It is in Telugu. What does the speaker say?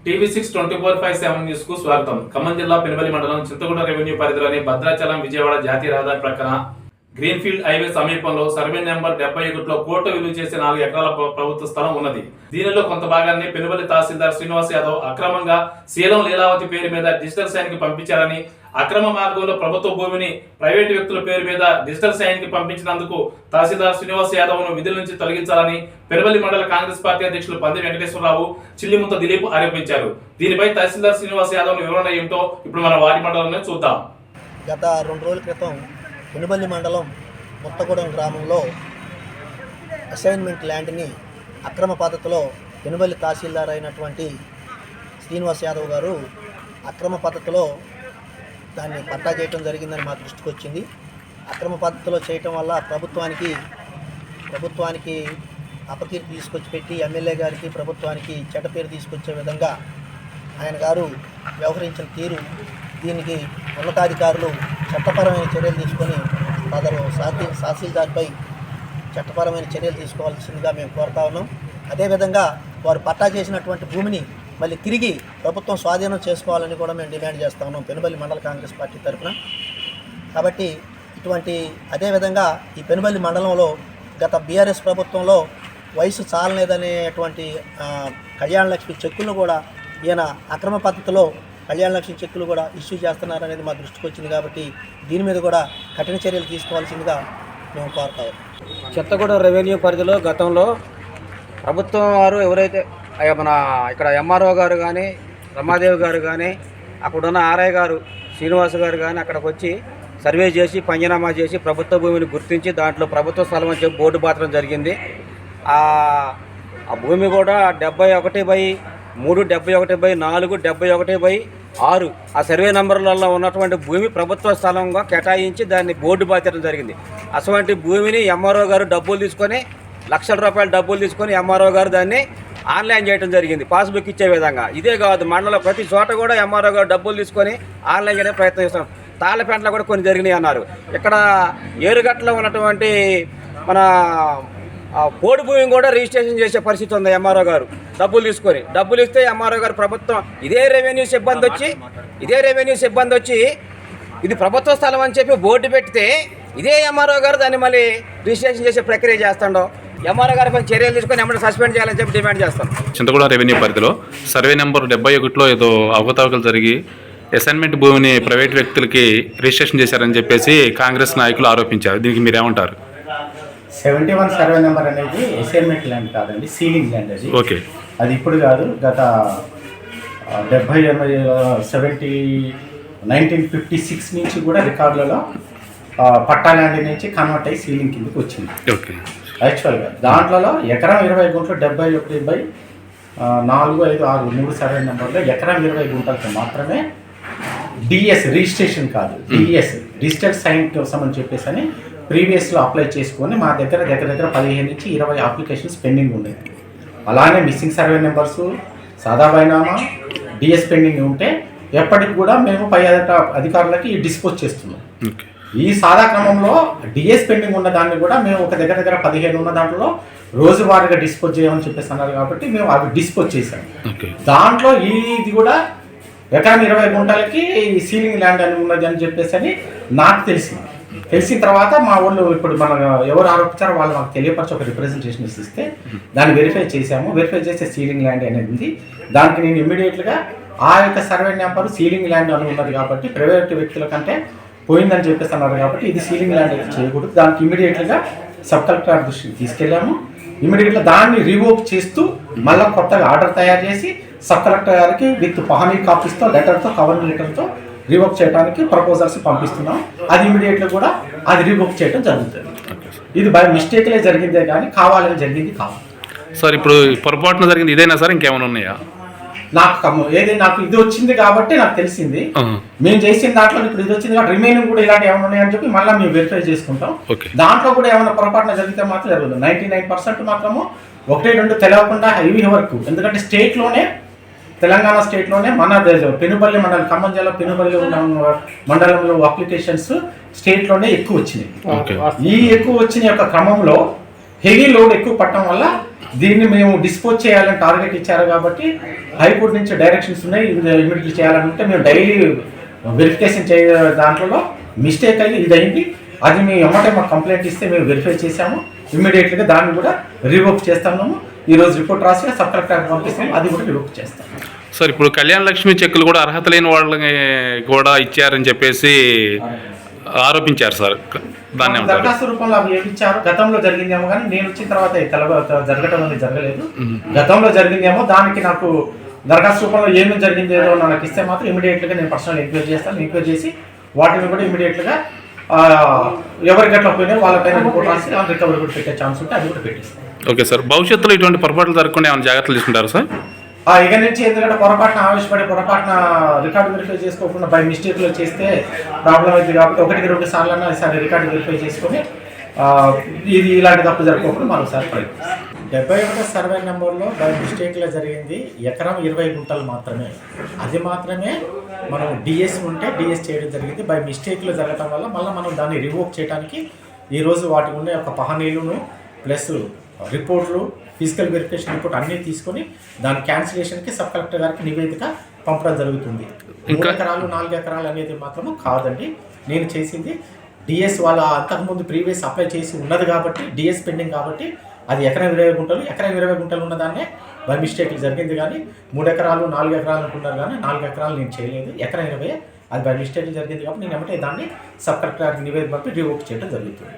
TV6 24/7 న్యూస్ కు స్వాగతం. ఖమ్మం జిల్లా పెనుబల్లి మండలం చింతకుంట రెవెన్యూ పరిధిలోని భద్రాచలం విజయవాడ జాతీయ రహదారి ప్రక్కన గ్రీన్ఫీల్డ్ హైవే సమీపంలో సర్వే నెంబర్ 71లో కోర్టు విలువ చేసే 4 ఎకరాల ప్రభుత్వ స్థలం ఉన్నది. దీనిలో కొంత భాగాన్ని పెనుబల్లి తహసీల్దార్ శ్రీనివాస్ యాదవ్ అక్రమంగా శీలం లీలావతి పేరు మీద డిజిటల్ సైన్ కి పంపించారని, అక్రమ మార్గంలో ప్రభుత్వ భూమిని ప్రైవేటు వ్యక్తుల పేరు మీద డిజిటల్ సైన్ కి పంపించినందుకు తహసీల్దార్ శ్రీనివాస్ యాదవ్ ను విధుల నుంచి తొలగించాలని పెనుబల్లి మండల కాంగ్రెస్ పార్టీ అధ్యక్షులు పంది వెంకటేశ్వరరావు, చిల్లిముంత దిలీప్ ఆరోపించారు. దీనిపై తహసీల్దార్ శ్రీనివాస్ యాదవ్ వివరణ ఏమిటో ఇప్పుడు మన వారి మండలంలో చూద్దాం. గత 2 రోజుల క్రితం పెనుబల్లి మండలం ముత్తగూడెం గ్రామంలో అసైన్మెంట్ ల్యాండ్ని అక్రమ పద్ధతిలో పెనుబల్లి తహసీల్దార్ అయినటువంటి శ్రీనివాస్ యాదవ్ గారు అక్రమ పద్ధతిలో దాన్ని పట్టా చేయటం జరిగిందని మా దృష్టికి వచ్చింది. అక్రమ పద్ధతిలో చేయటం వల్ల ప్రభుత్వానికి అపకీర్తి తీసుకొచ్చి పెట్టి ఎమ్మెల్యే గారికి ప్రభుత్వానికి చెడ్డ పేరు తీసుకొచ్చే విధంగా ఆయన గారు వ్యవహరించిన తీరు, దీనికి ఉన్నతాధికారులు చట్టపరమైన చర్యలు తీసుకొని సదరు తహసీల్దార్పై చట్టపరమైన చర్యలు తీసుకోవాల్సిందిగా మేము కోరుతా ఉన్నాం. అదేవిధంగా వారు పట్టా చేసినటువంటి భూమిని మళ్ళీ తిరిగి ప్రభుత్వం స్వాధీనం చేసుకోవాలని కూడా మేము డిమాండ్ చేస్తూ ఉన్నాం పెనుబల్లి మండల కాంగ్రెస్ పార్టీ తరఫున. కాబట్టి అదేవిధంగా ఈ పెనుబల్లి మండలంలో గత బీఆర్ఎస్ ప్రభుత్వంలో వయసు చాలలేదనేటువంటి కళ్యాణ లక్ష్మి చెక్కులను కూడా ఈయన అక్రమ పద్ధతిలో కళ్యాణ లక్ష్మి చెక్కులు కూడా ఇష్యూ చేస్తున్నారనేది మా దృష్టికి వచ్చింది. కాబట్టి దీని మీద కూడా కఠిన చర్యలు తీసుకోవాల్సిందిగా మేము కోరుతాం. చింతగూడెం రెవెన్యూ పరిధిలో గతంలో ప్రభుత్వం వారు ఎవరైతే మన ఇక్కడ ఎంఆర్ఓ గారు కానీ, రమాదేవి గారు కానీ, అక్కడున్న ఆర్ఐ గారు శ్రీనివాస్ గారు కానీ అక్కడికి వచ్చి సర్వే చేసి పంచనామా చేసి ప్రభుత్వ భూమిని గుర్తించి దాంట్లో ప్రభుత్వ స్థలం అని చెప్పి బోర్డు పాత్రం జరిగింది. ఆ భూమి కూడా 71/3, 71/4, 71/6 ఆ సర్వే నంబర్లలో ఉన్నటువంటి భూమి ప్రభుత్వ స్థలంగా కేటాయించి దాన్ని బోర్డు బాధ్యత జరిగింది. అటువంటి భూమిని ఎంఆర్ఓ గారు డబ్బులు తీసుకొని ₹1,00,000 డబ్బులు తీసుకొని ఎంఆర్ఓ గారు దాన్ని ఆన్లైన్ చేయడం జరిగింది, పాస్బుక్ ఇచ్చే విధంగా. ఇదే కాదు, మండలం ప్రతి చోట కూడా ఎంఆర్ఓ గారు డబ్బులు తీసుకొని ఆన్లైన్ చేయడానికి ప్రయత్నం చేస్తున్నాం. తాళ్ళపేంటలో కూడా కొన్ని జరిగినాయి అన్నారు. ఇక్కడ ఏరుగట్లో ఉన్నటువంటి మన పోడు భూమిని కూడా రిజిస్ట్రేషన్ చేసే పరిస్థితి ఉంది. ఎంఆర్ఓ గారు డబ్బులు ఇస్తే ఎంఆర్ఓ గారు ప్రభుత్వం ఇదే రెవెన్యూ సిబ్బంది వచ్చి ఇది ప్రభుత్వ స్థలం అని చెప్పి బోర్డు పెడితే ఇదే ఎంఆర్ఓ గారు దాన్ని మళ్ళీ రిజిస్ట్రేషన్ చేసే ప్రక్రియ చేస్తాడో ఎంఆర్ఓ గారి పైన చర్యలు తీసుకొని ఎమ్మటి సస్పెండ్ చేయాలని చెప్పి డిమాండ్ చేస్తాం. చింతగూడెం రెవెన్యూ పరిధిలో సర్వే నెంబర్ 71లో ఏదో అవకతవకలు జరిగి అసైన్మెంట్ భూమిని ప్రైవేట్ వ్యక్తులకి రిజిస్ట్రేషన్ చేశారని చెప్పేసి కాంగ్రెస్ నాయకులు ఆరోపించారు. దీనికి మీరేమంటారు? 71 సర్వే నెంబర్ అనేది అసైన్మెంట్ ల్యాండ్ కాదండి, సీలింగ్ ల్యాండ్ అది. ఓకే, అది ఇప్పుడు కాదు, గత 1956 నుంచి కూడా రికార్డులలో పట్టా ల్యాండ్ నుంచి కన్వర్ట్ అయ్యి సీలింగ్ కిందకి వచ్చింది. ఓకే, యాక్చువల్గా దాంట్లో ఎకరం 20 గుంటలు 71/4, 5, 6 3 సర్వే నెంబర్లో ఎకరం 20 గుంటలకు మాత్రమే డిఎస్ రిజిస్ట్రేషన్ కాదు, డిఎస్ డిజిటల్ సైన్ కోసం అని చెప్పేసి అని ప్రీవియస్లో అప్లై చేసుకొని మా దగ్గర 15 నుంచి 20 అప్లికేషన్స్ పెండింగ్ ఉన్నాయి. అలానే మిస్సింగ్ సర్వే నెంబర్స్, సాదా బైనామా, డిఎస్ పెండింగ్ ఉంటే ఎప్పటికి కూడా మేము పై అధికారులకి డిస్పోజ్ చేస్తున్నాం. ఈ సాదా క్రమంలో డిఎస్ పెండింగ్ ఉన్న దాన్ని కూడా మేము ఒక దగ్గర 15 ఉన్న దాంట్లో రోజువారీగా డిస్పోజ్ చేయమని చెప్పేసి అన్నారు. కాబట్టి మేము అవి డిస్పోజ్ చేశాము. దాంట్లో ఇది కూడా ఎకరం 20 గుంటలకి సీలింగ్ ల్యాండ్ అని ఉన్నది అని చెప్పేసి అని నాకు తెలిసిన తర్వాత మా వాళ్ళు ఇప్పుడు మన ఎవరు ఆరోపించారో వాళ్ళు మాకు తెలియపరిచి ఒక రిప్రజెంటేషన్ ఇస్తే దాన్ని వెరిఫై చేసే సీలింగ్ ల్యాండ్ అనేది ఉంది. దానికి నేను ఇమ్మీడియట్గా ఆ యొక్క సర్వే నెంబర్ సీలింగ్ ల్యాండ్ అని ఉన్నది కాబట్టి ప్రైవేట్ వ్యక్తుల కంటే పోయిందని చెప్పేసి అన్నారు. కాబట్టి ఇది సీలింగ్ ల్యాండ్ అయితే చేయకూడదు. దానికి ఇమ్మీడియట్గా సబ్ కలెక్టర్ దృష్టికి తీసుకెళ్ళాము. ఇమ్మీడియట్గా దాన్ని రివోక్ చేస్తూ మళ్ళీ కొత్తగా ఆర్డర్ తయారు చేసి సబ్ కలెక్టర్ గారికి విత్ పహానీ కాపీస్తో లెటర్తో కవర్ లెటర్తో రివోక్ చేయడానికి ప్రపోజల్స్ పంపిస్తున్నాం. అది ఇమీడియట్గా కూడా అది రివోక్ చేయడం జరుగుతుంది. ఇది బై మిస్టేక్లే జరిగిందే కానీ కావాలని జరిగింది కాదు సార్. ఇప్పుడు పొరపాటున జరిగింది ఇదేనా సార్, ఇంకేమైనా ఉన్నాయా? నాకు ఇది వచ్చింది కాబట్టి నాకు తెలిసింది. మేము చేసిన దాంట్లో ఇప్పుడు ఇది వచ్చింది కాబట్టి రిమైనింగ్ కూడా ఇలాంటి ఏమైనా ఉన్నాయని చెప్పి మళ్ళీ మేము వెరిఫై చేసుకుంటాం. దాంట్లో కూడా ఏమైనా పొరపాటున జరిగితే మాత్రం జరుగుతుంది. 99% మాత్రము 1-2 తెలియకుండా హెవీ వరకు. ఎందుకంటే తెలంగాణ స్టేట్లోనే మన పెనుబల్లి మండలం, ఖమ్మం జిల్లా పెనుబల్లి మండలంలో అప్లికేషన్స్ స్టేట్లోనే ఎక్కువ వచ్చినాయి. ఈ ఎక్కువ వచ్చిన యొక్క క్రమంలో హెవీ లోడ్ ఎక్కువ పట్టడం వల్ల దీన్ని మేము డిస్పోజ్ చేయాలని టార్గెట్ ఇచ్చారు కాబట్టి హైకోర్టు నుంచి డైరెక్షన్స్ ఉన్నాయి, ఇమీడియట్లీ చేయాలనుకుంటే మేము డైలీ వెరిఫికేషన్ దాంట్లో మిస్టేక్ అయ్యి ఇది అయింది. అది మేము ఎమ్మటే మాకు కంప్లైంట్ ఇస్తే మేము వెరిఫై చేసాము, ఇమ్మీడియట్లీగా దాన్ని కూడా రివోక్ చేస్తాము. ఈరోజు రిపోర్ట్ రాసి సబ్ కలెక్టర్కి పంపిస్తాము, అది కూడా రివోక్ చేస్తాం. సార్ ఇప్పుడు కళ్యాణ లక్ష్మి చెక్కులు కూడా అర్హత లేని వాళ్ళకి కూడా ఇచ్చారని చెప్పేసి ఆరోపించారు సార్. దాన్ని దరఖాస్తు రూపంలో అవి ఏమిచ్చారు, గతంలో జరిగిందేమో, కానీ నేను వచ్చిన తర్వాత జరగటం అనేది జరగలేదు. గతంలో జరిగిందేమో, దానికి నాకు దరఖాస్తు రూపంలో ఏమేమి జరిగిందేదో నాకు ఇస్తే మాత్రం ఇమీడియట్గా నేను పర్సనల్ ఎంక్వైరీ చేస్తాను. ఎంక్వైరీ చేసి వాటిని కూడా ఇమీడియట్గా ఎవరికి ఎట్లా పోయినా వాళ్ళపైన రిపోర్ట్ రాసి రికవరీ కూడా పెట్టే ఛాన్స్ ఉంటే అది కూడా పెట్టిస్తాను. ఓకే సార్, భవిష్యత్తులో ఇటువంటి పొరపాట్లు జరగకుండా ఏమైనా జాగ్రత్తలు తీసుకుంటారు సార్? ఇక నుంచి ఎందుకంటే పొరపాటున ఆవేశపడి పొరపాటున రికార్డు వెరిఫై చేసుకోకుండా బై మిస్టేక్లో చేస్తే ప్రాబ్లం అవుతుంది కాబట్టి 1-2 సార్లు ఈసారి రికార్డు వెరిఫై చేసుకొని ఇది ఇలాంటి తప్పు జరగకుండా మరోసారి ప్రయత్నిస్తాం. 71వ సర్వే నెంబర్లో బై మిస్టేక్లో జరిగింది ఎకరం 20 గుంటలు మాత్రమే. అది మాత్రమే మనం డిఎస్ ఉంటే డిఎస్ చేయడం జరిగింది. బై మిస్టేక్లో జరగడం వల్ల మళ్ళీ మనం దాన్ని రివోక్ చేయడానికి ఈరోజు వాటికి ఉన్న ఒక పహనీలును ప్లస్ రిపోర్ట్లు, ఫిజికల్ వెరిఫికేషన్ రిపోర్ట్ అన్నీ తీసుకొని దాని క్యాన్సిలేషన్కి సబ్ కలెక్టర్ గారికి నివేదిక పంపడం జరుగుతుంది. 3 ఎకరాలు 4 ఎకరాలు అనేది మాత్రము కాదండి. నేను చేసింది డిఎస్ వాళ్ళ అంతకుముందు ప్రీవియస్ అప్లై చేసి ఉన్నది కాబట్టి డిఎస్ పెండింగ్ కాబట్టి అది ఎకరం 20 గుంటలు, ఎకరం 20 గుంటలు ఉన్నదాన్నే బై మిస్టేక్లు జరిగింది. కానీ 3 ఎకరాలు 4 ఎకరాలు అనుకున్నారు, కానీ 4 ఎకరాలు నేను చేయలేదు. ఎకరం 20 అది బై మిస్టేక్లు జరిగింది కాబట్టి నేను ఏమంటే దాన్ని సబ్ కలెక్టర్ గారికి నివేదిక పంపి రివోక్ చేయడం జరుగుతుంది.